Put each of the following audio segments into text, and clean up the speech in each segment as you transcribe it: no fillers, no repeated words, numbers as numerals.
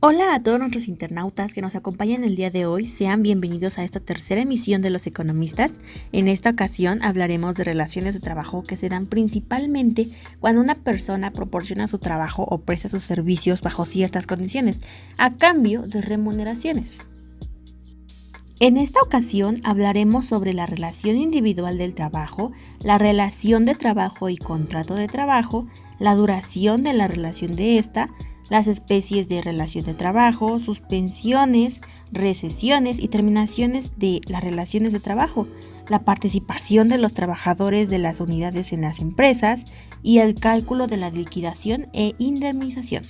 Hola a todos nuestros internautas que nos acompañan el día de hoy, sean bienvenidos a esta tercera emisión de Los Economistas. En esta ocasión hablaremos de relaciones de trabajo que se dan principalmente cuando una persona proporciona su trabajo o presta sus servicios bajo ciertas condiciones, a cambio de remuneraciones. En esta ocasión hablaremos sobre la relación individual del trabajo, la relación de trabajo y contrato de trabajo, la duración de la relación de esta, las especies de relación de trabajo, suspensiones, recesiones y terminaciones de las relaciones de trabajo, la participación de los trabajadores de las unidades en las empresas y el cálculo de la liquidación e indemnización.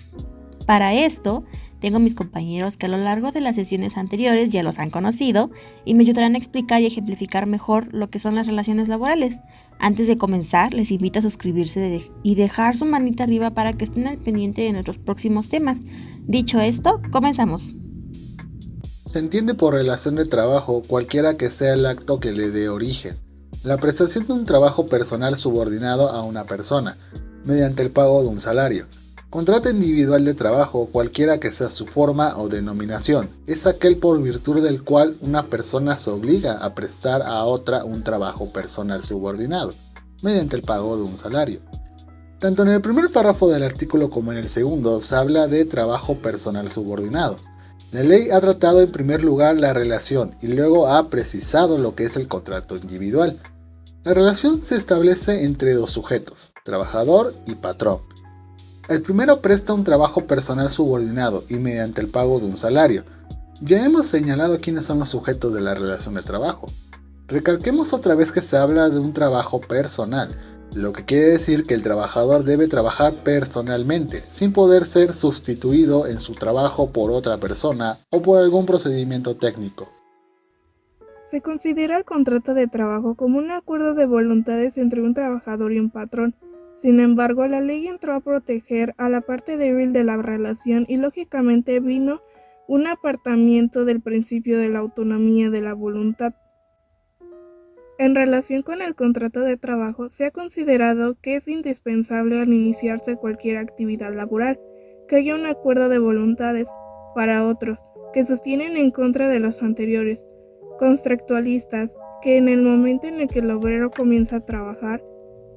Para esto, tengo mis compañeros que a lo largo de las sesiones anteriores ya los han conocido y me ayudarán a explicar y ejemplificar mejor lo que son las relaciones laborales. Antes de comenzar, les invito a suscribirse y dejar su manita arriba para que estén al pendiente de nuestros próximos temas. Dicho esto, comenzamos. Se entiende por relación de trabajo cualquiera que sea el acto que le dé origen, la prestación de un trabajo personal subordinado a una persona, mediante el pago de un salario. Contrato individual de trabajo, cualquiera que sea su forma o denominación, es aquel por virtud del cual una persona se obliga a prestar a otra un trabajo personal subordinado, mediante el pago de un salario. Tanto en el primer párrafo del artículo como en el segundo se habla de trabajo personal subordinado. La ley ha tratado en primer lugar la relación y luego ha precisado lo que es el contrato individual. La relación se establece entre dos sujetos, trabajador y patrón. El primero presta un trabajo personal subordinado y mediante el pago de un salario. Ya hemos señalado quiénes son los sujetos de la relación de trabajo. Recalquemos otra vez que se habla de un trabajo personal, lo que quiere decir que el trabajador debe trabajar personalmente, sin poder ser sustituido en su trabajo por otra persona o por algún procedimiento técnico. Se considera el contrato de trabajo como un acuerdo de voluntades entre un trabajador y un patrón. Sin embargo, la ley entró a proteger a la parte débil de la relación y lógicamente vino un apartamiento del principio de la autonomía de la voluntad. En relación con el contrato de trabajo, se ha considerado que es indispensable al iniciarse cualquier actividad laboral, que haya un acuerdo de voluntades para otros, que sostienen en contra de los anteriores, contractualistas, que en el momento en el que el obrero comienza a trabajar,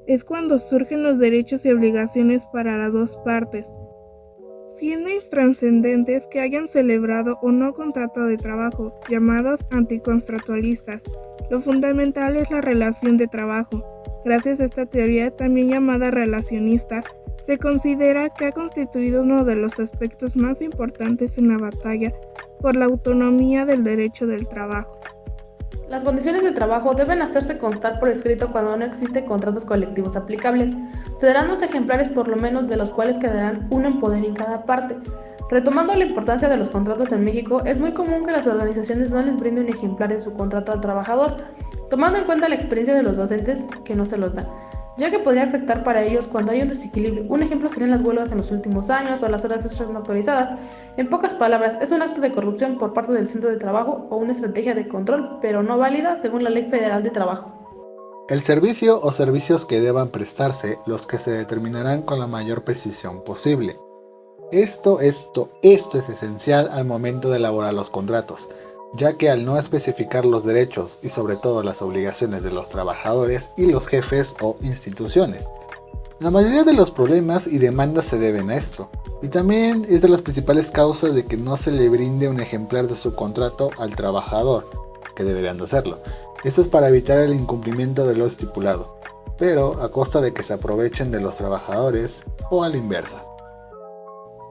es cuando surgen los derechos y obligaciones para las dos partes, siendo intrascendentes que hayan celebrado o no contrato de trabajo, llamados anticontractualistas. Lo fundamental es la relación de trabajo. Gracias a esta teoría, también llamada relacionista, se considera que ha constituido uno de los aspectos más importantes en la batalla por la autonomía del derecho del trabajo. Las condiciones de trabajo deben hacerse constar por escrito cuando no existen contratos colectivos aplicables. Se darán 2 ejemplares por lo menos, de los cuales quedarán uno en poder en cada parte. Retomando la importancia de los contratos en México, es muy común que las organizaciones no les brinden un ejemplar de su contrato al trabajador, tomando en cuenta la experiencia de los docentes que no se los dan, ya que podría afectar para ellos cuando hay un desequilibrio. Un ejemplo serían las huelgas en los últimos años o las horas extras no autorizadas. En pocas palabras, es un acto de corrupción por parte del centro de trabajo o una estrategia de control, pero no válida según la Ley Federal de Trabajo. El servicio o servicios que deban prestarse, los que se determinarán con la mayor precisión posible. Esto es esencial al momento de elaborar los contratos, ya que al no especificar los derechos y sobre todo las obligaciones de los trabajadores y los jefes o instituciones, la mayoría de los problemas y demandas se deben a esto, y también es de las principales causas de que no se le brinde un ejemplar de su contrato al trabajador, que deberían de hacerlo. Esto es para evitar el incumplimiento de lo estipulado, pero a costa de que se aprovechen de los trabajadores o a la inversa.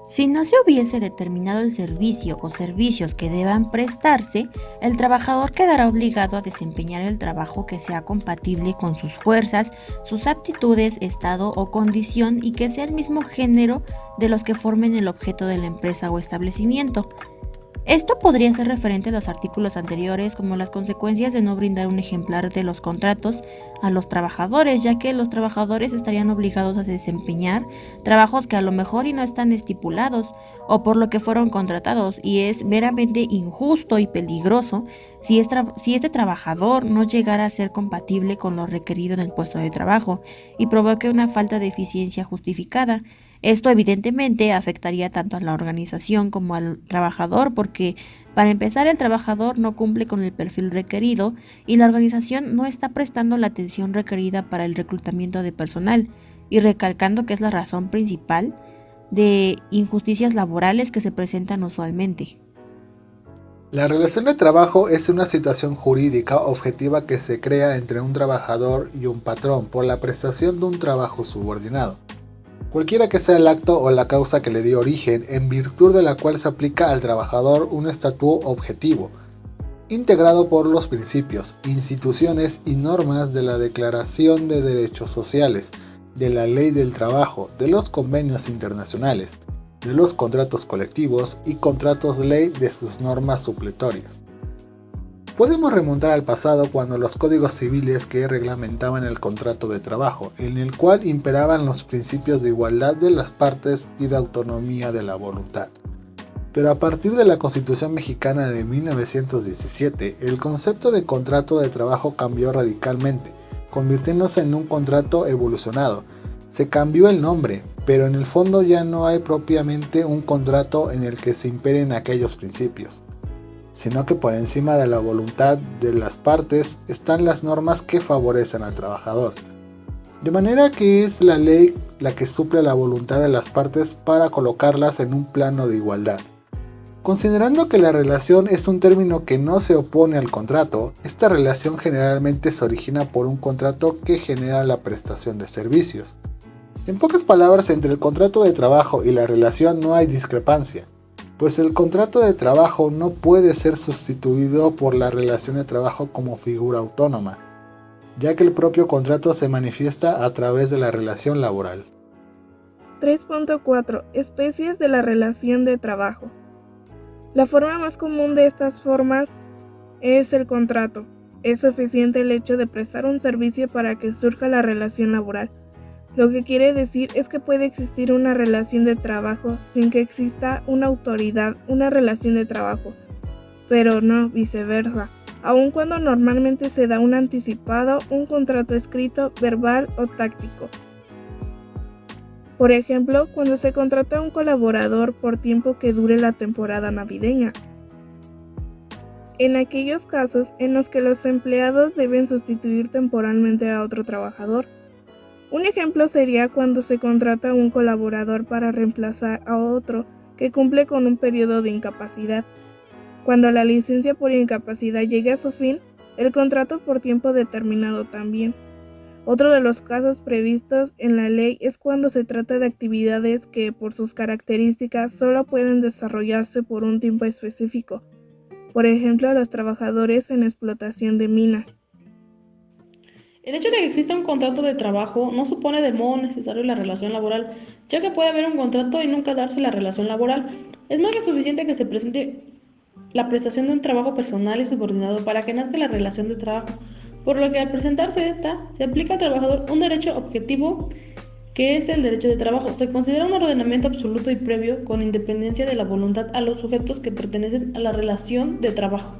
Si no se hubiese determinado el servicio o servicios que deban prestarse, el trabajador quedará obligado a desempeñar el trabajo que sea compatible con sus fuerzas, sus aptitudes, estado o condición y que sea el mismo género de los que formen el objeto de la empresa o establecimiento. Esto podría ser referente a los artículos anteriores, como las consecuencias de no brindar un ejemplar de los contratos a los trabajadores, ya que los trabajadores estarían obligados a desempeñar trabajos que a lo mejor y no están estipulados o por lo que fueron contratados, y es meramente injusto y peligroso si este trabajador no llegara a ser compatible con lo requerido en el puesto de trabajo y provoque una falta de eficiencia justificada. Esto evidentemente afectaría tanto a la organización como al trabajador porque, para empezar, el trabajador no cumple con el perfil requerido y la organización no está prestando la atención requerida para el reclutamiento de personal, y recalcando que es la razón principal de injusticias laborales que se presentan usualmente. La relación de trabajo es una situación jurídica objetiva que se crea entre un trabajador y un patrón por la prestación de un trabajo subordinado, cualquiera que sea el acto o la causa que le dio origen, en virtud de la cual se aplica al trabajador un estatuto objetivo, integrado por los principios, instituciones y normas de la Declaración de Derechos Sociales, de la Ley del Trabajo, de los convenios internacionales, de los contratos colectivos y contratos ley de sus normas supletorias. Podemos remontar al pasado cuando los códigos civiles que reglamentaban el contrato de trabajo, en el cual imperaban los principios de igualdad de las partes y de autonomía de la voluntad. Pero a partir de la Constitución Mexicana de 1917, el concepto de contrato de trabajo cambió radicalmente, convirtiéndose en un contrato evolucionado. Se cambió el nombre, pero en el fondo ya no hay propiamente un contrato en el que se imperen aquellos principios, sino que por encima de la voluntad de las partes están las normas que favorecen al trabajador. De manera que es la ley la que suple la voluntad de las partes para colocarlas en un plano de igualdad. Considerando que la relación es un término que no se opone al contrato, esta relación generalmente se origina por un contrato que genera la prestación de servicios. En pocas palabras, entre el contrato de trabajo y la relación no hay discrepancia, pues el contrato de trabajo no puede ser sustituido por la relación de trabajo como figura autónoma, ya que el propio contrato se manifiesta a través de la relación laboral. 3.4. Especies de la relación de trabajo. La forma más común de estas formas es el contrato. Es suficiente el hecho de prestar un servicio para que surja la relación laboral. Lo que quiere decir es que puede existir una relación de trabajo sin que exista una autoridad, una relación de trabajo, pero no viceversa, aun cuando normalmente se da un anticipado, un contrato escrito, verbal o táctico. Por ejemplo, cuando se contrata a un colaborador por tiempo que dure la temporada navideña. En aquellos casos en los que los empleados deben sustituir temporalmente a otro trabajador. Un ejemplo sería cuando se contrata a un colaborador para reemplazar a otro que cumple con un periodo de incapacidad. Cuando la licencia por incapacidad llegue a su fin, el contrato por tiempo determinado también. Otro de los casos previstos en la ley es cuando se trata de actividades que, por sus características, solo pueden desarrollarse por un tiempo específico. Por ejemplo, los trabajadores en explotación de minas. El hecho de que exista un contrato de trabajo no supone de modo necesario la relación laboral, ya que puede haber un contrato y nunca darse la relación laboral. Es más que suficiente que se presente la prestación de un trabajo personal y subordinado para que nazca la relación de trabajo, por lo que al presentarse esta, se aplica al trabajador un derecho objetivo que es el derecho de trabajo. Se considera un ordenamiento absoluto y previo con independencia de la voluntad a los sujetos que pertenecen a la relación de trabajo.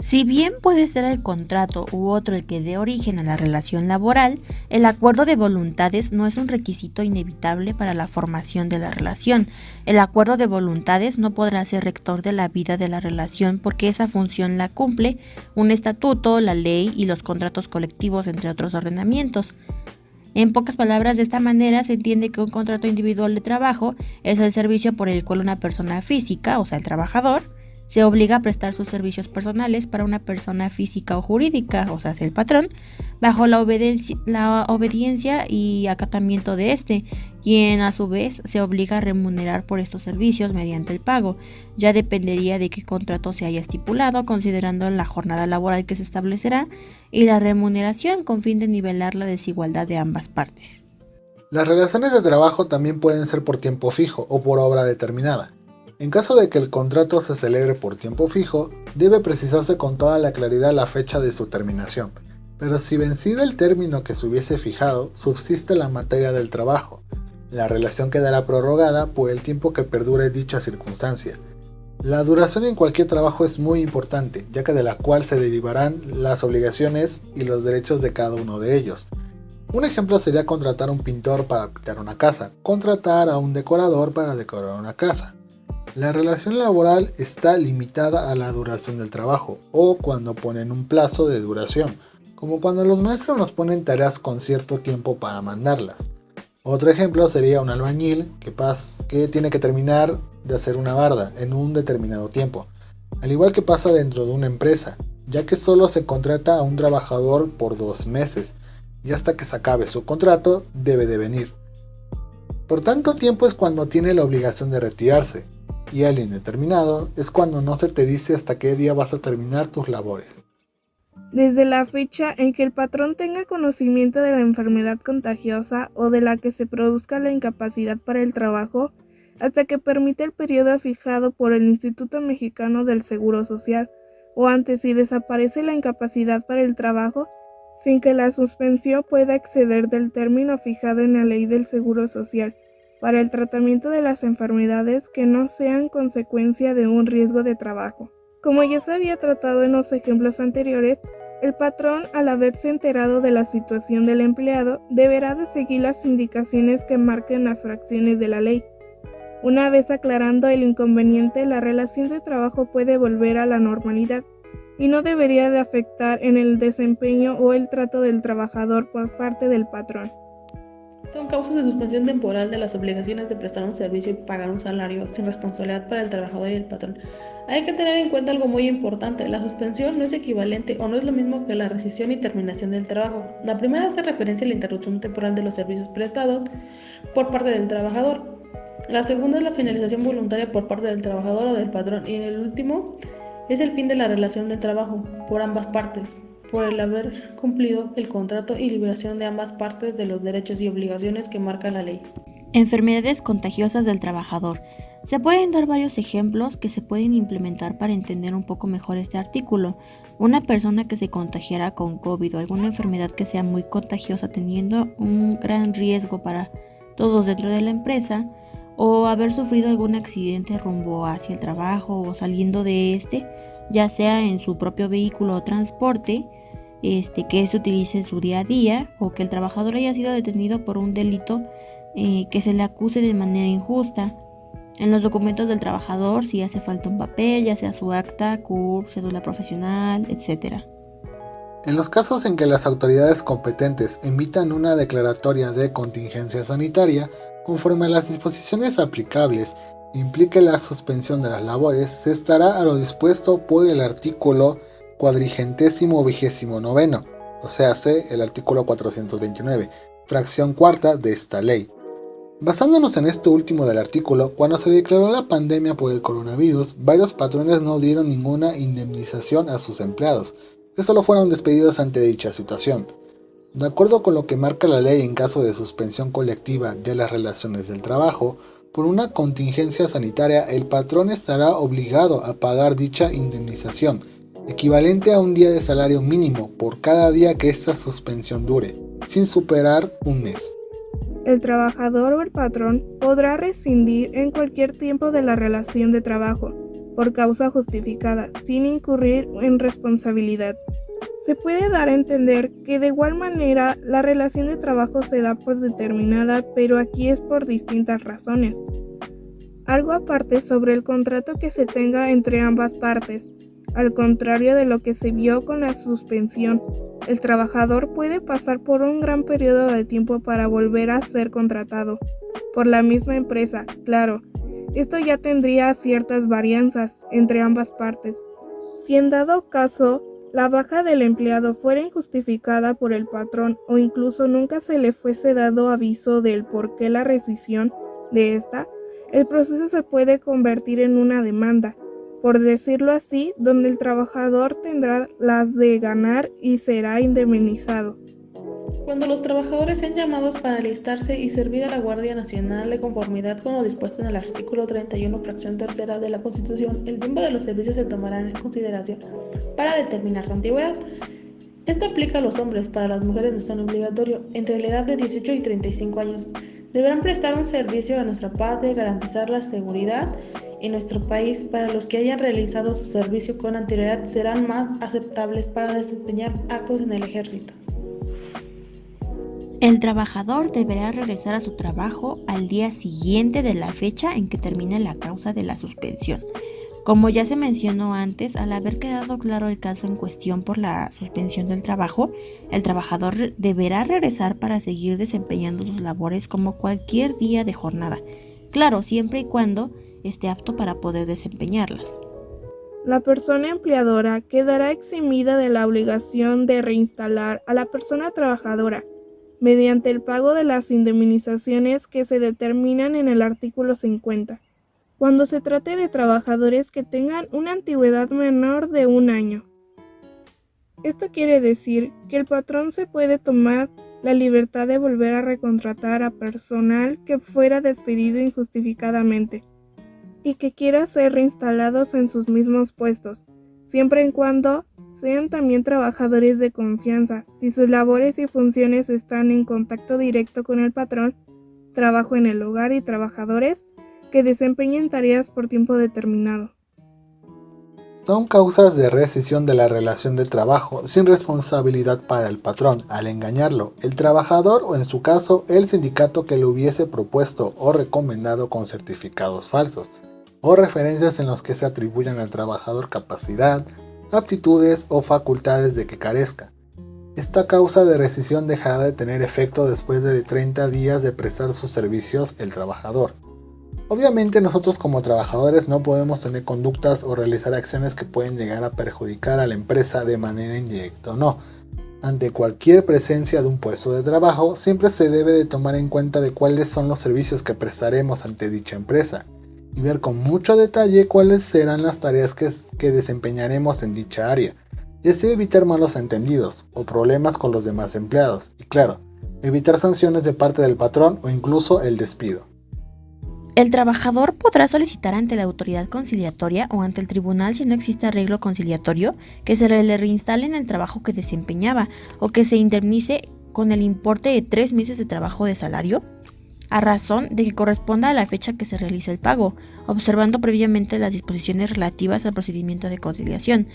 Si bien puede ser el contrato u otro el que dé origen a la relación laboral, el acuerdo de voluntades no es un requisito inevitable para la formación de la relación. El acuerdo de voluntades no podrá ser rector de la vida de la relación porque esa función la cumple un estatuto, la ley y los contratos colectivos, entre otros ordenamientos. En pocas palabras, de esta manera se entiende que un contrato individual de trabajo es el servicio por el cual una persona física, o sea el trabajador, se obliga a prestar sus servicios personales para una persona física o jurídica, o sea, el patrón, bajo la obediencia y acatamiento de éste, quien a su vez se obliga a remunerar por estos servicios mediante el pago. Ya dependería de qué contrato se haya estipulado, considerando la jornada laboral que se establecerá y la remuneración con fin de nivelar la desigualdad de ambas partes. Las relaciones de trabajo también pueden ser por tiempo fijo o por obra determinada. En caso de que el contrato se celebre por tiempo fijo, debe precisarse con toda la claridad la fecha de su terminación, pero si vencido el término que se hubiese fijado, subsiste la materia del trabajo. La relación quedará prorrogada por el tiempo que perdure dicha circunstancia. La duración en cualquier trabajo es muy importante, ya que de la cual se derivarán las obligaciones y los derechos de cada uno de ellos. Un ejemplo sería contratar a un pintor para pintar una casa, contratar a un decorador para decorar una casa. La relación laboral está limitada a la duración del trabajo o cuando ponen un plazo de duración, como cuando los maestros nos ponen tareas con cierto tiempo para mandarlas. Otro ejemplo sería un albañil que tiene que terminar de hacer una barda en un determinado tiempo, al igual que pasa dentro de una empresa, ya que solo se contrata a un trabajador por 2 meses y hasta que se acabe su contrato debe de venir. Por tanto tiempo es cuando tiene la obligación de retirarse, y al indeterminado es cuando no se te dice hasta qué día vas a terminar tus labores. Desde la fecha en que el patrón tenga conocimiento de la enfermedad contagiosa o de la que se produzca la incapacidad para el trabajo, hasta que permite el periodo fijado por el Instituto Mexicano del Seguro Social, o antes si desaparece la incapacidad para el trabajo, sin que la suspensión pueda exceder del término fijado en la Ley del Seguro Social, para el tratamiento de las enfermedades que no sean consecuencia de un riesgo de trabajo. Como ya se había tratado en los ejemplos anteriores, el patrón, al haberse enterado de la situación del empleado, deberá de seguir las indicaciones que marquen las fracciones de la ley. Una vez aclarando el inconveniente, la relación de trabajo puede volver a la normalidad y no debería de afectar en el desempeño o el trato del trabajador por parte del patrón. Son causas de suspensión temporal de las obligaciones de prestar un servicio y pagar un salario sin responsabilidad para el trabajador y el patrón. Hay que tener en cuenta algo muy importante: la suspensión no es equivalente o no es lo mismo que la rescisión y terminación del trabajo. La primera hace referencia a la interrupción temporal de los servicios prestados por parte del trabajador. La segunda es la finalización voluntaria por parte del trabajador o del patrón, y el último es el fin de la relación del trabajo por ambas partes, por el haber cumplido el contrato y liberación de ambas partes de los derechos y obligaciones que marca la ley. Enfermedades contagiosas del trabajador. Se pueden dar varios ejemplos que se pueden implementar para entender un poco mejor este artículo. Una persona que se contagiara con COVID o alguna enfermedad que sea muy contagiosa, teniendo un gran riesgo para todos dentro de la empresa, o haber sufrido algún accidente rumbo hacia el trabajo o saliendo de este, ya sea en su propio vehículo o transporte, que se utilice en su día a día, o que el trabajador haya sido detenido por un delito que se le acuse de manera injusta. En los documentos del trabajador, si hace falta un papel, ya sea su acta, CURP, cédula profesional, etc. En los casos en que las autoridades competentes emitan una declaratoria de contingencia sanitaria, conforme a las disposiciones aplicables, implique la suspensión de las labores, se estará a lo dispuesto por el artículo 429, o sea, el artículo 429, fracción cuarta de esta ley. Basándonos en este último del artículo, cuando se declaró la pandemia por el coronavirus, varios patrones no dieron ninguna indemnización a sus empleados, que solo fueron despedidos ante dicha situación. De acuerdo con lo que marca la ley en caso de suspensión colectiva de las relaciones del trabajo, por una contingencia sanitaria, el patrón estará obligado a pagar dicha indemnización, equivalente a un día de salario mínimo por cada día que esta suspensión dure, sin superar un mes. El trabajador o el patrón podrá rescindir en cualquier tiempo de la relación de trabajo, por causa justificada, sin incurrir en responsabilidad. Se puede dar a entender que de igual manera la relación de trabajo se da por determinada, pero aquí es por distintas razones. Algo aparte sobre el contrato que se tenga entre ambas partes. Al contrario de lo que se vio con la suspensión, el trabajador puede pasar por un gran periodo de tiempo para volver a ser contratado por la misma empresa, claro. Esto ya tendría ciertas varianzas entre ambas partes. Si en dado caso la baja del empleado fuera injustificada por el patrón o incluso nunca se le fuese dado aviso del por qué la rescisión de esta, el proceso se puede convertir en una demanda, por decirlo así, donde el trabajador tendrá las de ganar y será indemnizado. Cuando los trabajadores sean llamados para alistarse y servir a la Guardia Nacional de conformidad con lo dispuesto en el artículo 31, fracción tercera de la Constitución, el tiempo de los servicios se tomará en consideración para determinar su antigüedad. Esto aplica a los hombres; para las mujeres no es tan obligatorio. Entre la edad de 18 y 35 años deberán prestar un servicio a nuestra patria y garantizar la seguridad en nuestro país. Para los que hayan realizado su servicio con anterioridad serán más aceptables para desempeñar actos en el ejército. El trabajador deberá regresar a su trabajo al día siguiente de la fecha en que termine la causa de la suspensión. Como ya se mencionó antes, al haber quedado claro el caso en cuestión por la suspensión del trabajo, el trabajador deberá regresar para seguir desempeñando sus labores como cualquier día de jornada. Claro, siempre y cuando esté apto para poder desempeñarlas. La persona empleadora quedará eximida de la obligación de reinstalar a la persona trabajadora mediante el pago de las indemnizaciones que se determinan en el artículo 50, cuando se trate de trabajadores que tengan una antigüedad menor de 1 año. Esto quiere decir que el patrón se puede tomar la libertad de volver a recontratar a personal que fuera despedido injustificadamente y que quiera ser reinstalados en sus mismos puestos, siempre y cuando sean también trabajadores de confianza, si sus labores y funciones están en contacto directo con el patrón, trabajo en el hogar y trabajadores que desempeñen tareas por tiempo determinado. Son causas de rescisión de la relación de trabajo sin responsabilidad para el patrón al engañarlo, el trabajador o en su caso el sindicato que lo hubiese propuesto o recomendado con certificados falsos o referencias en los que se atribuyan al trabajador capacidad, aptitudes o facultades de que carezca. Esta causa de rescisión dejará de tener efecto después de 30 días de prestar sus servicios el trabajador. Obviamente nosotros como trabajadores no podemos tener conductas o realizar acciones que pueden llegar a perjudicar a la empresa de manera indirecta o no. Ante cualquier presencia de un puesto de trabajo, siempre se debe de tomar en cuenta de cuáles son los servicios que prestaremos ante dicha empresa y ver con mucho detalle cuáles serán las tareas que desempeñaremos en dicha área, y así evitar malos entendidos o problemas con los demás empleados y claro, evitar sanciones de parte del patrón o incluso el despido. El trabajador podrá solicitar ante la autoridad conciliatoria o ante el tribunal si no existe arreglo conciliatorio que se le reinstale en el trabajo que desempeñaba o que se indemnice con el importe de 3 meses de trabajo de salario a razón de que corresponda a la fecha que se realiza el pago, observando previamente las disposiciones relativas al procedimiento de conciliación.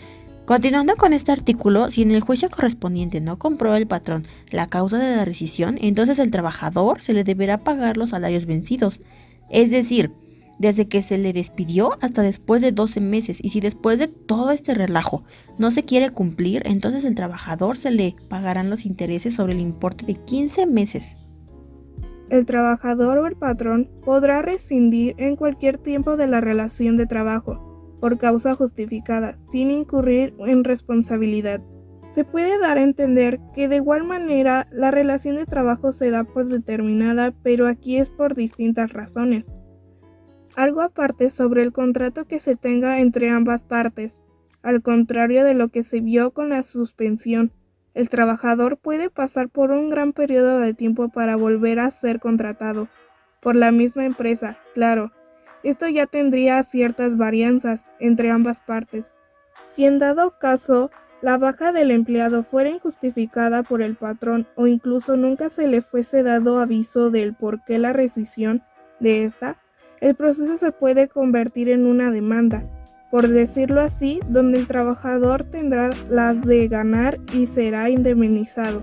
Continuando con este artículo, si en el juicio correspondiente no comprueba el patrón la causa de la rescisión, entonces el trabajador se le deberá pagar los salarios vencidos, es decir, desde que se le despidió hasta después de 12 meses, y si después de todo este relajo no se quiere cumplir, entonces el trabajador se le pagarán los intereses sobre el importe de 15 meses. El trabajador o el patrón podrá rescindir en cualquier tiempo de la relación de trabajo, por causa justificada, sin incurrir en responsabilidad. Se puede dar a entender que de igual manera la relación de trabajo se da por determinada, pero aquí es por distintas razones. Algo aparte sobre el contrato que se tenga entre ambas partes, al contrario de lo que se vio con la suspensión. El trabajador puede pasar por un gran periodo de tiempo para volver a ser contratado por la misma empresa, claro. Esto ya tendría ciertas varianzas entre ambas partes. Si en dado caso la baja del empleado fuera injustificada por el patrón o incluso nunca se le fuese dado aviso del por qué la rescisión de esta, el proceso se puede convertir en una demanda, por decirlo así, donde el trabajador tendrá las de ganar y será indemnizado.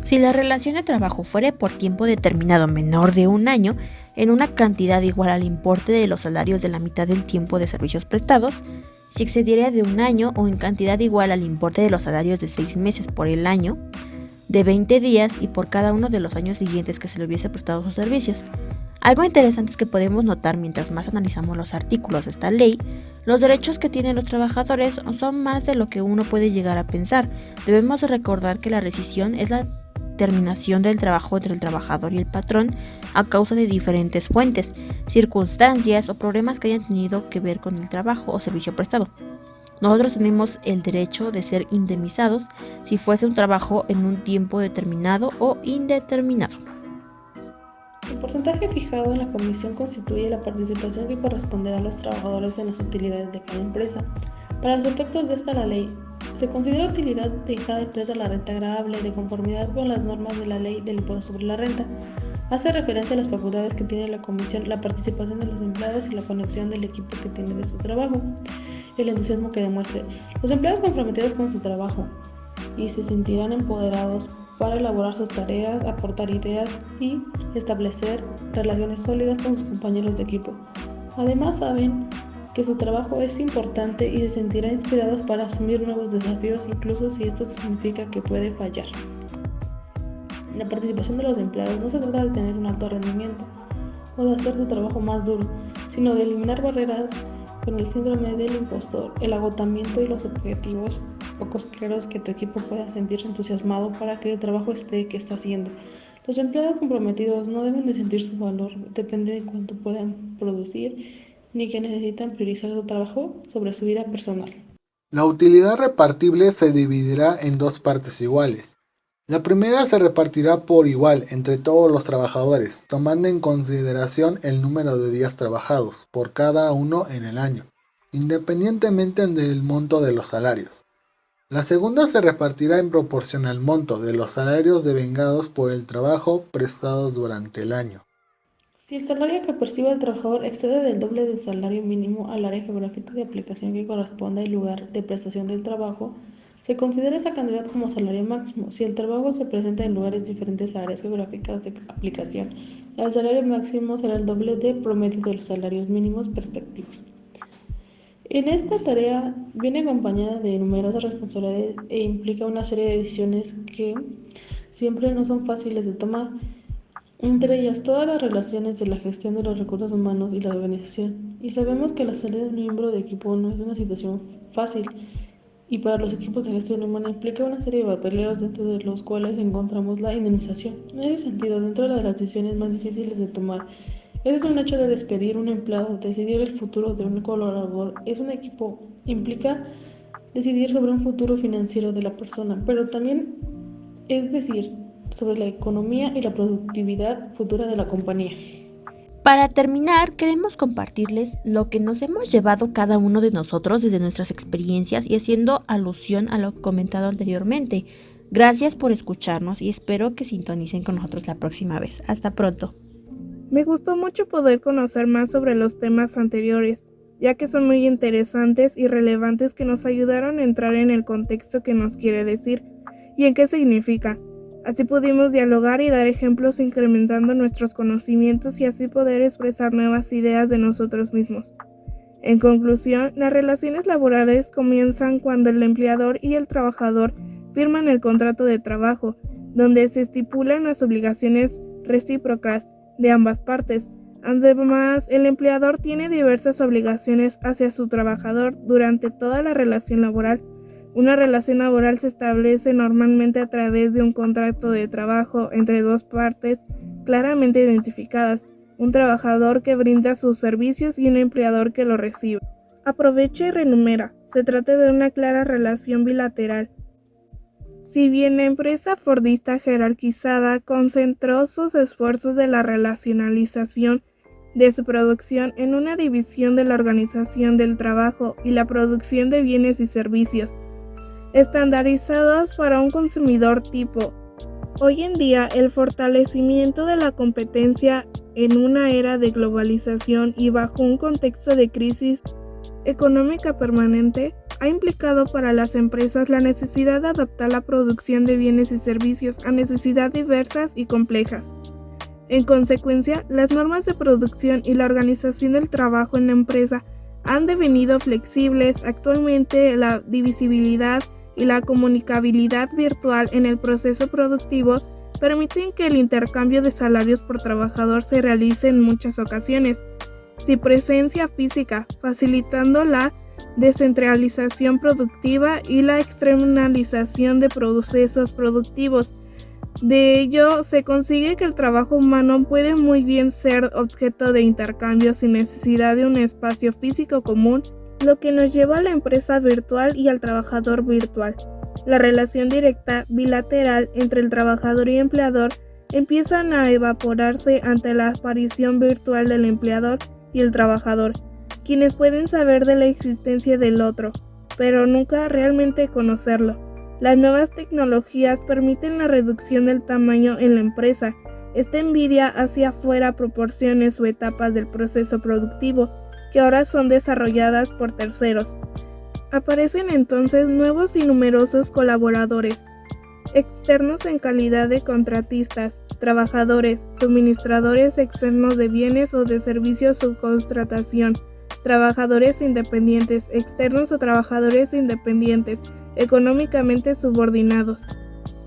Si la relación de trabajo fuera por tiempo determinado menor de 1 año, en una cantidad igual al importe de los salarios de la mitad del tiempo de servicios prestados, si excediera de 1 año o en cantidad igual al importe de los salarios de 6 meses por el año, de 20 días y por cada uno de los años siguientes que se le hubiese prestado sus servicios. Algo interesante es que podemos notar mientras más analizamos los artículos de esta ley, los derechos que tienen los trabajadores son más de lo que uno puede llegar a pensar. Debemos recordar que la rescisión es la terminación del trabajo entre el trabajador y el patrón a causa de diferentes fuentes, circunstancias o problemas que hayan tenido que ver con el trabajo o servicio prestado. Nosotros tenemos el derecho de ser indemnizados si fuese un trabajo en un tiempo determinado o indeterminado. El porcentaje fijado en la comisión constituye la participación que corresponderá a los trabajadores en las utilidades de cada empresa. Para los efectos de esta la ley, se considera utilidad de cada empresa la renta agravable de conformidad con las normas de la ley del impuesto sobre la renta. Hace referencia a las facultades que tiene la comisión, la participación de los empleados y la conexión del equipo que tiene de su trabajo, el entusiasmo que demuestre. Los empleados comprometidos con su trabajo y se sentirán empoderados para elaborar sus tareas, aportar ideas y establecer relaciones sólidas con sus compañeros de equipo. Además saben que su trabajo es importante y se sentirán inspirados para asumir nuevos desafíos, incluso si esto significa que puede fallar. La participación de los empleados no se trata de tener un alto rendimiento o de hacer tu trabajo más duro, sino de eliminar barreras con el síndrome del impostor, el agotamiento y los objetivos pocos claros, que tu equipo pueda sentirse entusiasmado para que el trabajo esté que está haciendo. Los empleados comprometidos no deben de sentir su valor depende de cuánto puedan producir, ni que necesitan priorizar su trabajo sobre su vida personal. La utilidad repartible se dividirá en dos partes iguales. La primera se repartirá por igual entre todos los trabajadores, tomando en consideración el número de días trabajados por cada uno en el año, independientemente del monto de los salarios. La segunda se repartirá en proporción al monto de los salarios devengados por el trabajo prestados durante el año. Si el salario que percibe el trabajador excede del doble del salario mínimo al área geográfica de aplicación que corresponde al lugar de prestación del trabajo, se considera esa cantidad como salario máximo. Si el trabajo se presenta en lugares diferentes a áreas geográficas de aplicación, el salario máximo será el doble del promedio de los salarios mínimos respectivos. En esta tarea viene acompañada de numerosas responsabilidades e implica una serie de decisiones que siempre no son fáciles de tomar, entre ellas todas las relaciones de la gestión de los recursos humanos y la organización. Y sabemos que la salida de un miembro de equipo no es una situación fácil, y para los equipos de gestión humana implica una serie de papeleos dentro de los cuales encontramos la indemnización. En ese sentido, dentro de las decisiones más difíciles de tomar, es un hecho de despedir un empleado, decidir el futuro de un colaborador. Es un equipo, implica decidir sobre un futuro financiero de la persona, pero también es decir, sobre la economía y la productividad futura de la compañía. Para terminar, queremos compartirles lo que nos hemos llevado cada uno de nosotros desde nuestras experiencias y haciendo alusión a lo comentado anteriormente. Gracias por escucharnos y espero que sintonicen con nosotros la próxima vez. Hasta pronto. Me gustó mucho poder conocer más sobre los temas anteriores, ya que son muy interesantes y relevantes que nos ayudaron a entrar en el contexto que nos quiere decir y en qué significa. Así pudimos dialogar y dar ejemplos incrementando nuestros conocimientos y así poder expresar nuevas ideas de nosotros mismos. En conclusión, las relaciones laborales comienzan cuando el empleador y el trabajador firman el contrato de trabajo, donde se estipulan las obligaciones recíprocas de ambas partes. Además, el empleador tiene diversas obligaciones hacia su trabajador durante toda la relación laboral. Una relación laboral se establece normalmente a través de un contrato de trabajo entre dos partes claramente identificadas, un trabajador que brinda sus servicios y un empleador que lo recibe. Aprovecha y renumera. Se trata de una clara relación bilateral. Si bien la empresa fordista jerarquizada concentró sus esfuerzos de la racionalización de su producción en una división de la organización del trabajo y la producción de bienes y servicios, estandarizados para un consumidor tipo. Hoy en día, el fortalecimiento de la competencia en una era de globalización y bajo un contexto de crisis económica permanente ha implicado para las empresas la necesidad de adaptar la producción de bienes y servicios a necesidades diversas y complejas. En consecuencia, las normas de producción y la organización del trabajo en la empresa han devenido flexibles. Actualmente, la divisibilidad y la comunicabilidad virtual en el proceso productivo permiten que el intercambio de salarios por trabajador se realice en muchas ocasiones, sin presencia física, facilitando la descentralización productiva y la externalización de procesos productivos. De ello, se consigue que el trabajo humano puede muy bien ser objeto de intercambio sin necesidad de un espacio físico común, lo que nos lleva a la empresa virtual y al trabajador virtual. La relación directa bilateral entre el trabajador y empleador empiezan a evaporarse ante la aparición virtual del empleador y el trabajador, quienes pueden saber de la existencia del otro, pero nunca realmente conocerlo. Las nuevas tecnologías permiten la reducción del tamaño en la empresa. Esta envidia hacia afuera proporciones o etapas del proceso productivo, que ahora son desarrolladas por terceros. Aparecen entonces nuevos y numerosos colaboradores. externos en calidad de contratistas, trabajadores, suministradores externos de bienes o de servicios subcontratación, trabajadores independientes, externos o trabajadores independientes, económicamente subordinados.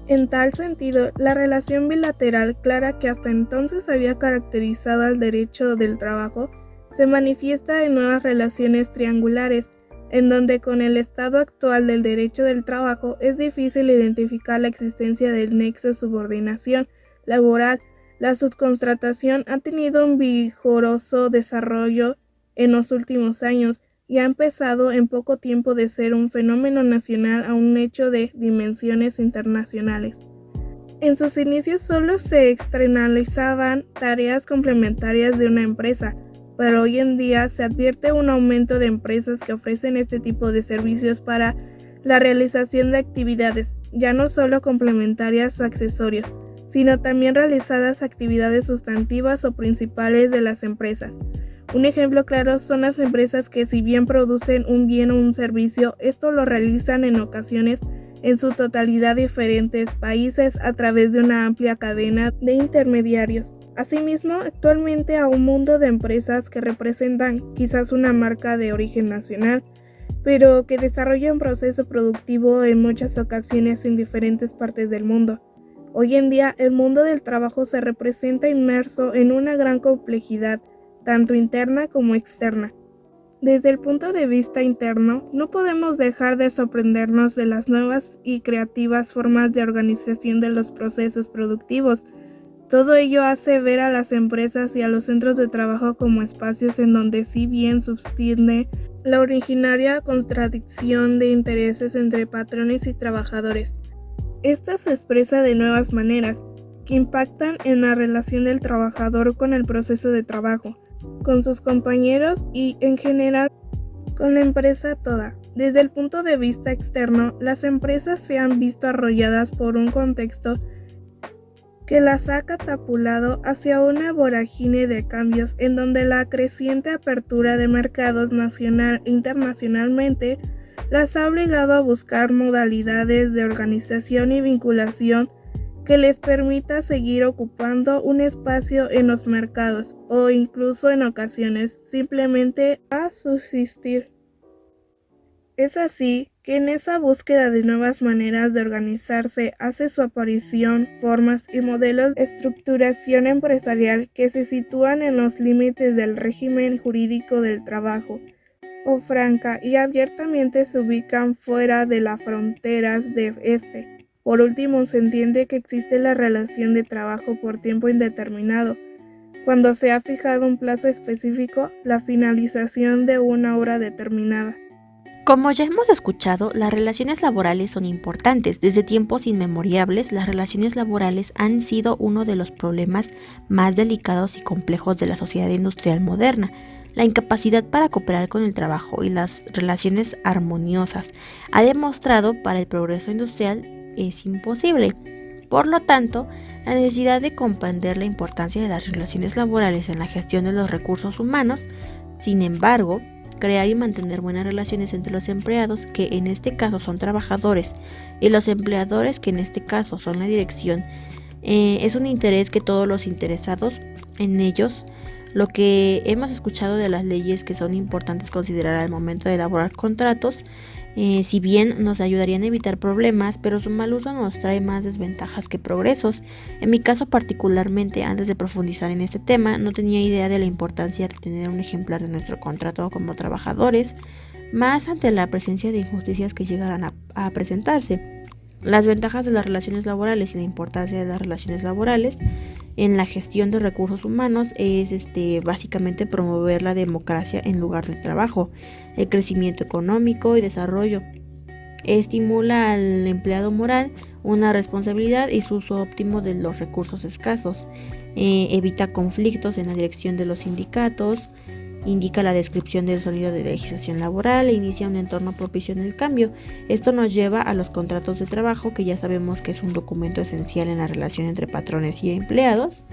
En tal sentido, la relación bilateral clara que hasta entonces había caracterizado al derecho del trabajo se manifiesta en nuevas relaciones triangulares, en donde con el estado actual del derecho del trabajo es difícil identificar la existencia del nexo de subordinación laboral. La subcontratación ha tenido un vigoroso desarrollo en los últimos años y ha empezado en poco tiempo de ser un fenómeno nacional a un hecho de dimensiones internacionales. En sus inicios solo se externalizaban tareas complementarias de una empresa, pero hoy en día se advierte un aumento de empresas que ofrecen este tipo de servicios para la realización de actividades, ya no solo complementarias o accesorios, sino también realizadas actividades sustantivas o principales de las empresas. Un ejemplo claro son las empresas que, si bien producen un bien o un servicio, esto lo realizan en ocasiones en su totalidad diferentes países a través de una amplia cadena de intermediarios. Asimismo, actualmente a un mundo de empresas que representan quizás una marca de origen nacional, pero que desarrollan un proceso productivo en muchas ocasiones en diferentes partes del mundo. Hoy en día, el mundo del trabajo se representa inmerso en una gran complejidad, tanto interna como externa. Desde el punto de vista interno, no podemos dejar de sorprendernos de las nuevas y creativas formas de organización de los procesos productivos. Todo ello hace ver a las empresas y a los centros de trabajo como espacios en donde, si bien subsiste la originaria contradicción de intereses entre patrones y trabajadores, esta se expresa de nuevas maneras que impactan en la relación del trabajador con el proceso de trabajo, con sus compañeros y, en general, con la empresa toda. Desde el punto de vista externo, las empresas se han visto arrolladas por un contexto que las ha catapultado hacia una vorágine de cambios en donde la creciente apertura de mercados nacional e internacionalmente las ha obligado a buscar modalidades de organización y vinculación que les permita seguir ocupando un espacio en los mercados o incluso en ocasiones simplemente a subsistir. Es así que en esa búsqueda de nuevas maneras de organizarse hace su aparición formas y modelos de estructuración empresarial que se sitúan en los límites del régimen jurídico del trabajo, o franca y abiertamente se ubican fuera de las fronteras de este. Por último, se entiende que existe la relación de trabajo por tiempo indeterminado, cuando se ha fijado un plazo específico, la finalización de una hora determinada. Como ya hemos escuchado, las relaciones laborales son importantes. Desde tiempos inmemoriales, las relaciones laborales han sido uno de los problemas más delicados y complejos de la sociedad industrial moderna. La incapacidad para cooperar con el trabajo y las relaciones armoniosas ha demostrado para el progreso industrial es imposible. Por lo tanto, la necesidad de comprender la importancia de las relaciones laborales en la gestión de los recursos humanos, sin embargo, crear y mantener buenas relaciones entre los empleados, que en este caso son trabajadores, y los empleadores, que en este caso son la dirección, es un interés que todos los interesados en ellos. Lo que hemos escuchado de las leyes que son importantes considerar al momento de elaborar contratos, si bien nos ayudarían a evitar problemas, pero su mal uso nos trae más desventajas que progresos. En mi caso particularmente, antes de profundizar en este tema, no tenía idea de la importancia de tener un ejemplar de nuestro contrato como trabajadores, más ante la presencia de injusticias que llegaran a presentarse. Las ventajas de las relaciones laborales y la importancia de las relaciones laborales en la gestión de recursos humanos es básicamente promover la democracia en lugar del trabajo, el crecimiento económico y desarrollo. Estimula al empleado moral una responsabilidad y su uso óptimo de los recursos escasos. Evita conflictos en la dirección de los sindicatos. Indica la descripción del sonido de legislación laboral e inicia un entorno propicio en el cambio. Esto nos lleva a los contratos de trabajo, que ya sabemos que es un documento esencial en la relación entre patrones y empleados.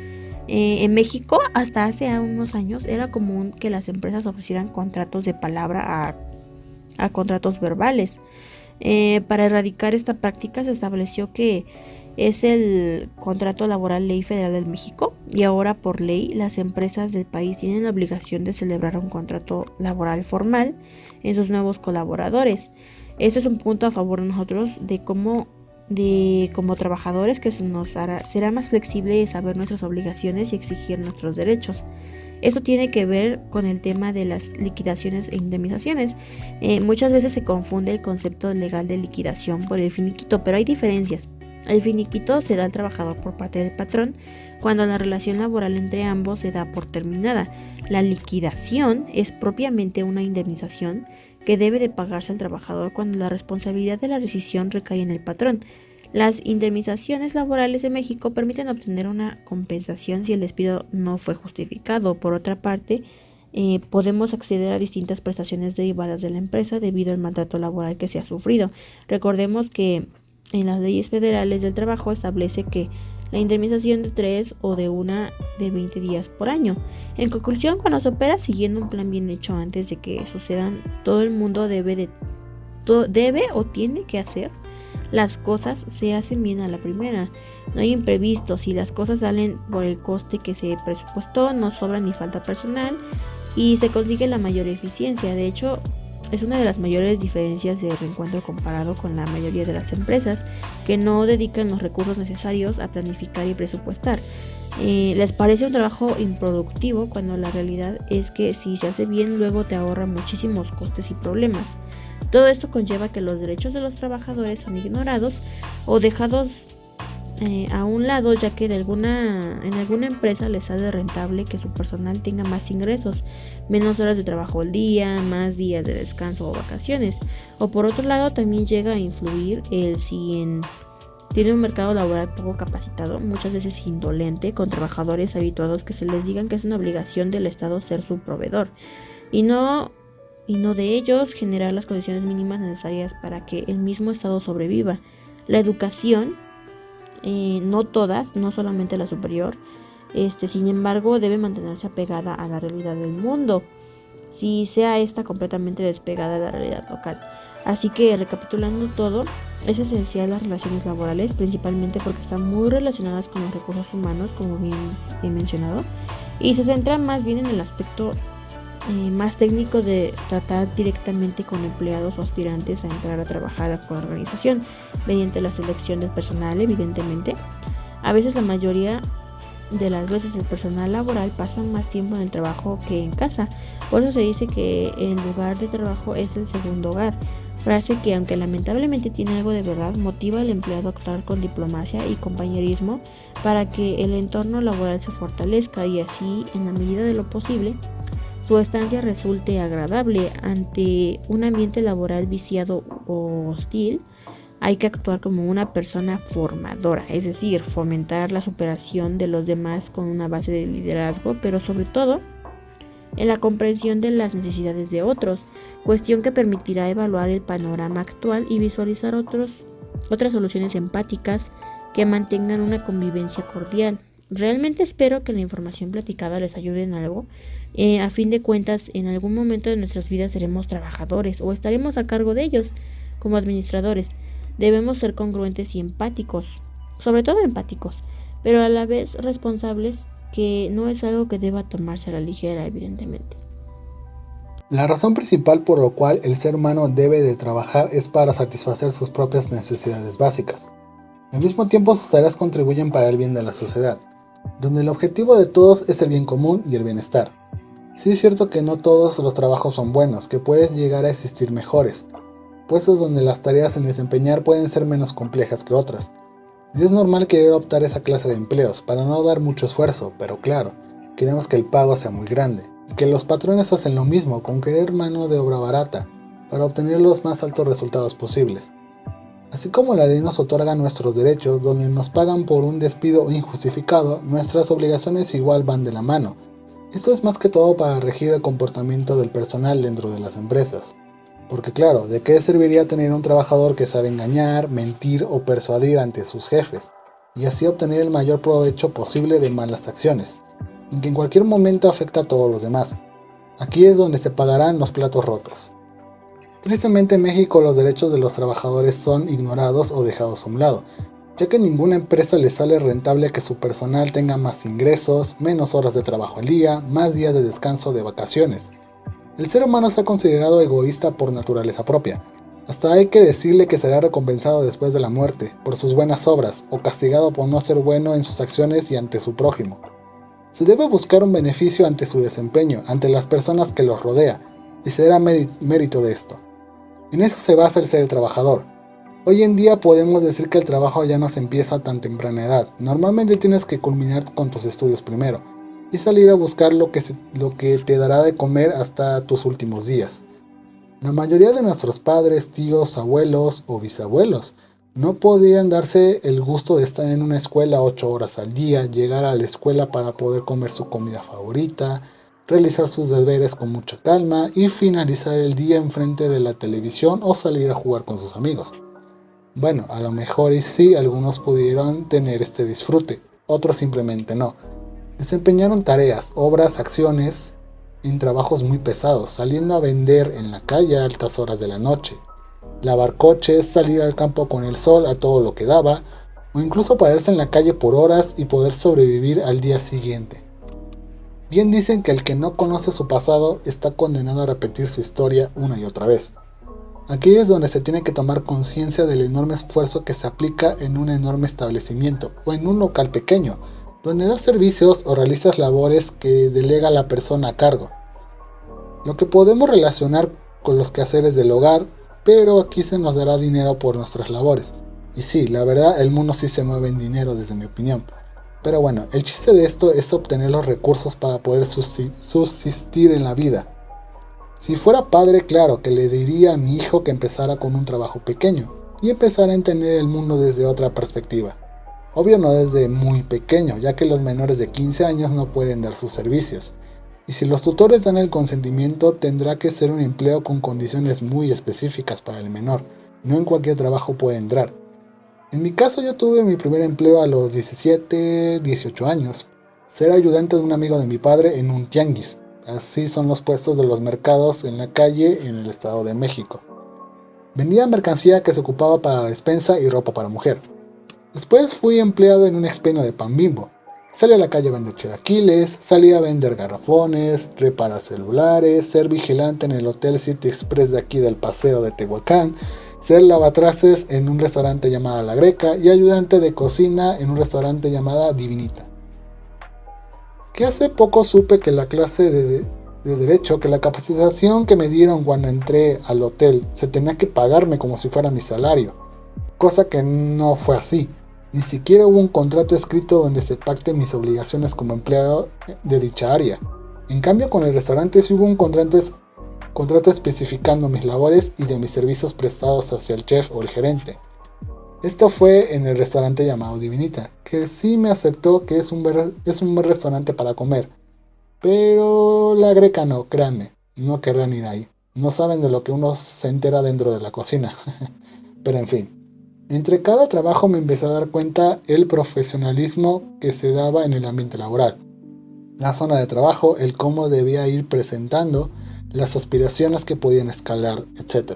En México, hasta hace unos años, era común que las empresas ofrecieran contratos de palabra a contratos verbales. Para erradicar esta práctica se estableció que es el Contrato Laboral Ley Federal de México, y ahora por ley las empresas del país tienen la obligación de celebrar un contrato laboral formal en sus nuevos colaboradores. Esto es un punto a favor de nosotros como trabajadores, que será más flexible saber nuestras obligaciones y exigir nuestros derechos. Esto tiene que ver con el tema de las liquidaciones e indemnizaciones. Muchas veces se confunde el concepto legal de liquidación por el finiquito, pero hay diferencias. El finiquito se da al trabajador por parte del patrón cuando la relación laboral entre ambos se da por terminada. La liquidación es propiamente una indemnización que debe de pagarse al trabajador cuando la responsabilidad de la rescisión recae en el patrón. Las indemnizaciones laborales de México permiten obtener una compensación si el despido no fue justificado. Por otra parte, podemos acceder a distintas prestaciones derivadas de la empresa debido al maltrato laboral que se ha sufrido. Recordemos que en las leyes federales del trabajo establece que la indemnización de 3 o de 20 días por año. En conclusión, cuando se opera siguiendo un plan bien hecho antes de que sucedan, todo el mundo debe o tiene que hacer las cosas se hacen bien a la primera. No hay imprevistos, y las cosas salen por el coste que se presupuestó, no sobra ni falta personal y se consigue la mayor eficiencia. De hecho, es una de las mayores diferencias de Reencuentro comparado con la mayoría de las empresas que no dedican los recursos necesarios a planificar y presupuestar. Les parece un trabajo improductivo cuando la realidad es que si se hace bien luego te ahorra muchísimos costes y problemas. Todo esto conlleva que los derechos de los trabajadores son ignorados o dejados a un lado, ya que en alguna empresa les sale rentable que su personal tenga más ingresos, menos horas de trabajo al día, más días de descanso o vacaciones. O por otro lado también llega a influir si tiene un mercado laboral poco capacitado, muchas veces indolente, con trabajadores habituados que se les digan que es una obligación del Estado ser su proveedor y no de ellos generar las condiciones mínimas necesarias para que el mismo Estado sobreviva. La educación, no todas, no solamente la superior, sin embargo, debe mantenerse apegada a la realidad del mundo, si sea esta completamente despegada de la realidad local. Así que, recapitulando todo, es esencial las relaciones laborales, principalmente porque están muy relacionadas con los recursos humanos, como bien he mencionado, y se centran más bien en el aspecto más técnico de tratar directamente con empleados o aspirantes a entrar a trabajar con la organización mediante la selección del personal. Evidentemente, a veces, la mayoría de las veces, el personal laboral pasa más tiempo en el trabajo que en casa. Por eso se dice que el lugar de trabajo es el segundo hogar, frase que, aunque lamentablemente tiene algo de verdad, motiva al empleado a actuar con diplomacia y compañerismo para que el entorno laboral se fortalezca y así, en la medida de lo posible, su estancia resulte agradable. Ante un ambiente laboral viciado o hostil, hay que actuar como una persona formadora, es decir, fomentar la superación de los demás con una base de liderazgo, pero sobre todo en la comprensión de las necesidades de otros, cuestión que permitirá evaluar el panorama actual y visualizar otras soluciones empáticas que mantengan una convivencia cordial. Realmente espero que la información platicada les ayude en algo. A fin de cuentas, en algún momento de nuestras vidas seremos trabajadores o estaremos a cargo de ellos como administradores. Debemos ser congruentes y empáticos, sobre todo empáticos, pero a la vez responsables, que no es algo que deba tomarse a la ligera, evidentemente. La razón principal por la cual el ser humano debe de trabajar es para satisfacer sus propias necesidades básicas. Al mismo tiempo, sus tareas contribuyen para el bien de la sociedad, donde el objetivo de todos es el bien común y el bienestar. Sí es cierto que no todos los trabajos son buenos, que pueden llegar a existir mejores, puestos donde las tareas en desempeñar pueden ser menos complejas que otras. Y es normal querer optar esa clase de empleos para no dar mucho esfuerzo, pero claro, queremos que el pago sea muy grande, y que los patrones hacen lo mismo con querer mano de obra barata, para obtener los más altos resultados posibles. Así como la ley nos otorga nuestros derechos, donde nos pagan por un despido injustificado, nuestras obligaciones igual van de la mano. Esto es más que todo para regir el comportamiento del personal dentro de las empresas. Porque claro, ¿de qué serviría tener un trabajador que sabe engañar, mentir o persuadir ante sus jefes, y así obtener el mayor provecho posible de malas acciones, y que en cualquier momento afecta a todos los demás? Aquí es donde se pagarán los platos rotos. Tristemente en México los derechos de los trabajadores son ignorados o dejados a un lado, ya que ninguna empresa le sale rentable que su personal tenga más ingresos, menos horas de trabajo al día, más días de descanso de vacaciones. El ser humano se ha considerado egoísta por naturaleza propia. Hasta hay que decirle que será recompensado después de la muerte por sus buenas obras o castigado por no ser bueno en sus acciones y ante su prójimo. Se debe buscar un beneficio ante su desempeño, ante las personas que los rodea, y se dará mérito de esto. En eso se basa el ser trabajador. Hoy en día podemos decir que el trabajo ya no se empieza a tan temprana edad. Normalmente tienes que culminar con tus estudios primero y salir a buscar lo que te dará de comer hasta tus últimos días. La mayoría de nuestros padres, tíos, abuelos o bisabuelos no podían darse el gusto de estar en una escuela 8 horas al día, llegar a la escuela para poder comer su comida favorita, realizar sus deberes con mucha calma y finalizar el día enfrente de la televisión o salir a jugar con sus amigos. Bueno, a lo mejor y sí, algunos pudieron tener este disfrute, otros simplemente no. Desempeñaron tareas, obras, acciones en trabajos muy pesados, saliendo a vender en la calle a altas horas de la noche, lavar coches, salir al campo con el sol a todo lo que daba, o incluso pararse en la calle por horas y poder sobrevivir al día siguiente. Bien dicen que el que no conoce su pasado está condenado a repetir su historia una y otra vez. Aquí es donde se tiene que tomar conciencia del enorme esfuerzo que se aplica en un enorme establecimiento o en un local pequeño, donde das servicios o realizas labores que delega la persona a cargo. Lo que podemos relacionar con los quehaceres del hogar, pero aquí se nos dará dinero por nuestras labores. Y sí, la verdad, el mundo sí se mueve en dinero desde mi opinión. Pero bueno, el chiste de esto es obtener los recursos para poder subsistir en la vida. Si fuera padre, claro que le diría a mi hijo que empezara con un trabajo pequeño y empezara a entender el mundo desde otra perspectiva. Obvio no desde muy pequeño, ya que los menores de 15 años no pueden dar sus servicios. Y si los tutores dan el consentimiento, tendrá que ser un empleo con condiciones muy específicas para el menor. No en cualquier trabajo puede entrar. En mi caso yo tuve mi primer empleo a los 17, 18 años. Ser ayudante de un amigo de mi padre en un tianguis. Así son los puestos de los mercados en la calle en el Estado de México. Vendía mercancía que se ocupaba para la despensa y ropa para mujer. Después fui empleado en un expendio de pan Bimbo. Salí a la calle a vender chilaquiles, salí a vender garrafones, reparar celulares, ser vigilante en el Hotel City Express de aquí del Paseo de Tehuacán, ser lavatrastes en un restaurante llamado La Greca y ayudante de cocina en un restaurante llamado Divinita. Que hace poco supe que la clase de Derecho, que la capacitación que me dieron cuando entré al hotel se tenía que pagarme como si fuera mi salario, cosa que no fue así. Ni siquiera hubo un contrato escrito donde se pacten mis obligaciones como empleado de dicha área. En cambio, con el restaurante sí hubo un contrato especificando mis labores y de mis servicios prestados hacia el chef o el gerente. Esto fue en el restaurante llamado Divinita, que sí me aceptó que es un buen restaurante para comer. Pero La Greca no, créanme, no querrán ir ahí. No saben de lo que uno se entera dentro de la cocina. Pero en fin. Entre cada trabajo me empecé a dar cuenta el profesionalismo que se daba en el ambiente laboral, la zona de trabajo, el cómo debía ir presentando, las aspiraciones que podían escalar, etc.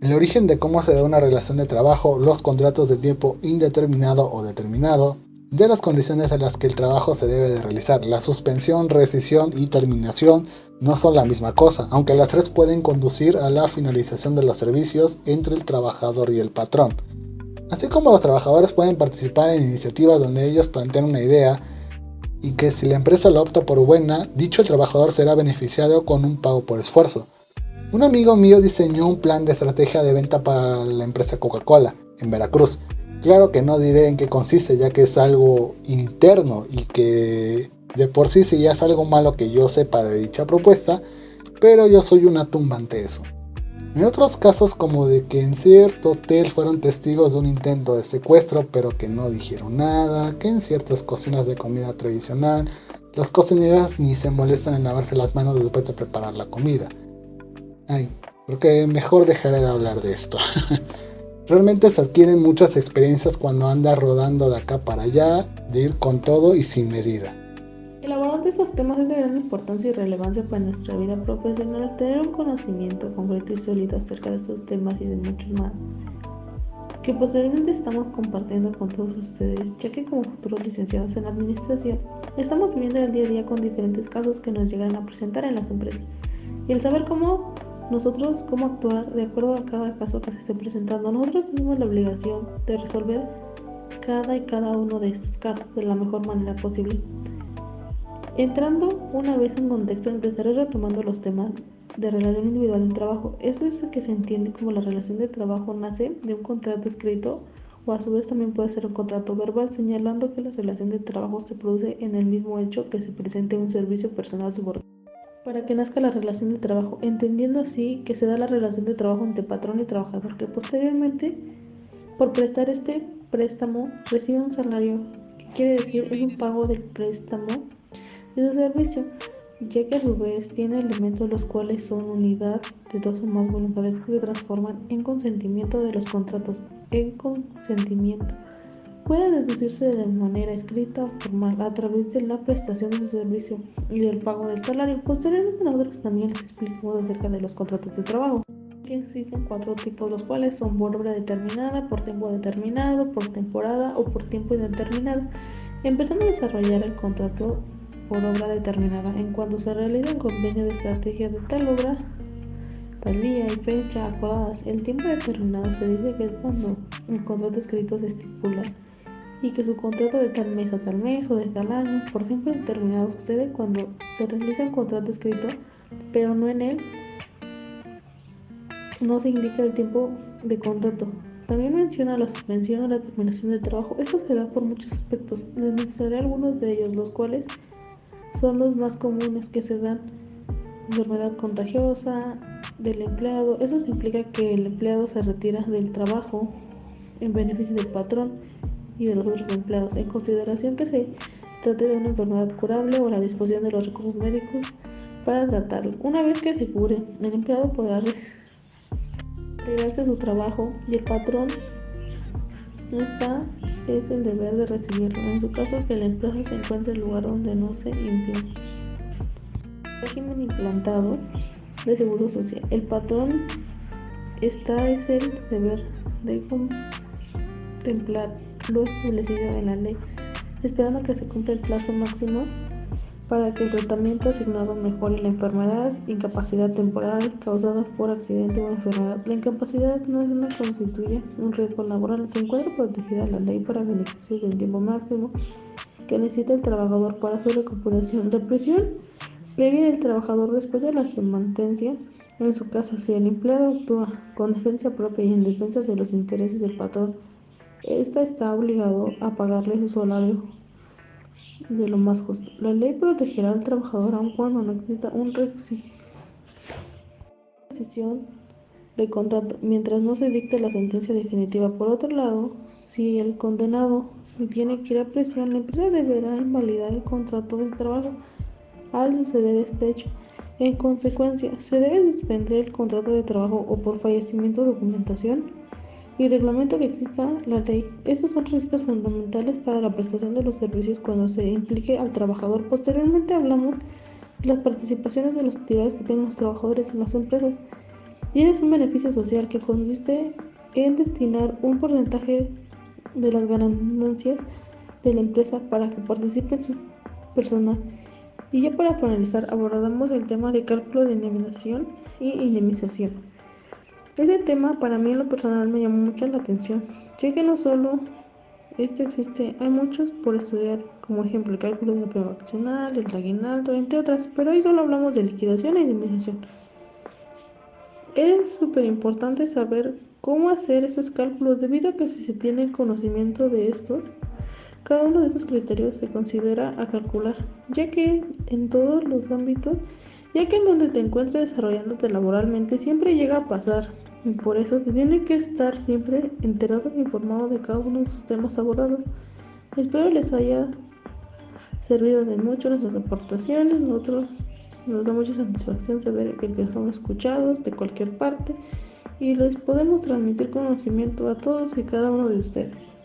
El origen de cómo se da una relación de trabajo, los contratos de tiempo indeterminado o determinado, de las condiciones en las que el trabajo se debe de realizar, la suspensión, rescisión y terminación no son la misma cosa, aunque las tres pueden conducir a la finalización de los servicios entre el trabajador y el patrón. Así como los trabajadores pueden participar en iniciativas donde ellos plantean una idea y que si la empresa la opta por buena, dicho el trabajador será beneficiado con un pago por esfuerzo. Un amigo mío diseñó un plan de estrategia de venta para la empresa Coca-Cola en Veracruz. Claro que no diré en qué consiste, ya que es algo interno y que de por sí ya es algo malo que yo sepa de dicha propuesta, pero yo soy una tumba ante eso. En otros casos, como de que en cierto hotel fueron testigos de un intento de secuestro pero que no dijeron nada, que en ciertas cocinas de comida tradicional las cocineras ni se molestan en lavarse las manos después de preparar la comida. Ay, creo que mejor dejaré de hablar de esto. Realmente se adquieren muchas experiencias cuando andas rodando de acá para allá, de ir con todo y sin medida. El laborante de esos temas es de gran importancia y relevancia para nuestra vida profesional tener un conocimiento concreto y sólido acerca de estos temas y de muchos más que posteriormente estamos compartiendo con todos ustedes, ya que como futuros licenciados en administración estamos viviendo el día a día con diferentes casos que nos llegan a presentar en las empresas y el saber cómo actuar de acuerdo a cada caso que se esté presentando. Nosotros tenemos la obligación de resolver cada uno de estos casos de la mejor manera posible. Entrando una vez en contexto, empezaré retomando los temas de relación individual en trabajo. Esto es el que se entiende como la relación de trabajo nace de un contrato escrito o a su vez también puede ser un contrato verbal, señalando que la relación de trabajo se produce en el mismo hecho que se presente un servicio personal subordinado. Para que nazca la relación de trabajo, entendiendo así que se da la relación de trabajo entre patrón y trabajador, que posteriormente, por prestar este préstamo, recibe un salario, que quiere decir es un pago del préstamo de su servicio, ya que a su vez tiene elementos los cuales son unidad de dos o más voluntades que se transforman en consentimiento de los contratos. En consentimiento puede deducirse de manera escrita o formal a través de la prestación de su servicio y del pago del salario. Posteriormente nosotros también les explicamos acerca de los contratos de trabajo, que existen 4 tipos, los cuales son por obra determinada, por tiempo determinado, por temporada o por tiempo indeterminado. Empezando a desarrollar el contrato por obra determinada, en cuanto se realiza un convenio de estrategia de tal obra, tal día y fecha acordadas. El tiempo determinado se dice que es cuando el contrato escrito se estipula y que su contrato de tal mes a tal mes o de tal año. Por tiempo determinado sucede cuando se realiza un contrato escrito, pero no en él no se indica el tiempo de contrato. También menciona la suspensión o la terminación del trabajo. Esto se da por muchos aspectos. Les mencionaré algunos de ellos, los cuales son los más comunes que se dan: enfermedad contagiosa del empleado. Eso implica que el empleado se retira del trabajo en beneficio del patrón y de los otros empleados, en consideración que se trate de una enfermedad curable o la disposición de los recursos médicos para tratarlo. Una vez que se cure, el empleado podrá retirarse de su trabajo y el patrón es el deber de recibirlo, en su caso que la empresa se encuentre en el lugar donde no se implanta. Régimen implantado de seguro social. El patrón es el deber de contemplar lo establecido en la ley, esperando que se cumpla el plazo máximo para que el tratamiento asignado mejore la enfermedad, incapacidad temporal causada por accidente o enfermedad. La incapacidad no constituye un riesgo laboral, se encuentra protegida la ley para beneficios del tiempo máximo que necesita el trabajador para su recuperación. La presión previa del trabajador después de la sentencia, en su caso, si el empleado actúa con defensa propia y en defensa de los intereses del patrón, ésta está obligado a pagarle su salario de lo más justo. La ley protegerá al trabajador aun cuando no exista una rescisión de contrato, mientras no se dicte la sentencia definitiva. Por otro lado, si el condenado tiene que ir a prisión, la empresa deberá invalidar el contrato de trabajo al suceder este hecho. En consecuencia, se debe suspender el contrato de trabajo o por fallecimiento, documentación y reglamento que exista la ley. Estos son requisitos fundamentales para la prestación de los servicios cuando se implique al trabajador. Posteriormente hablamos de las participaciones de las actividades que tienen los trabajadores en las empresas. Y es un beneficio social que consiste en destinar un porcentaje de las ganancias de la empresa para que participe en su personal. Y ya para finalizar, abordamos el tema de cálculo de indemnización y indemnización. Este tema para mí en lo personal me llamó mucho la atención, ya que no solo existe, hay muchos por estudiar, como ejemplo el cálculo de la prima vacacional, el aguinaldo, entre otras, pero hoy solo hablamos de liquidación e indemnización. Es súper importante saber cómo hacer estos cálculos, debido a que si se tiene conocimiento de estos, cada uno de esos criterios se considera a calcular, ya que en todos los ámbitos, ya que en donde te encuentres desarrollándote laboralmente, siempre llega a pasar. Y por eso te tiene que estar siempre enterado e informado de cada uno de sus temas abordados. Espero les haya servido de mucho nuestras aportaciones. Nosotros nos da mucha satisfacción saber que son escuchados de cualquier parte y les podemos transmitir conocimiento a todos y cada uno de ustedes.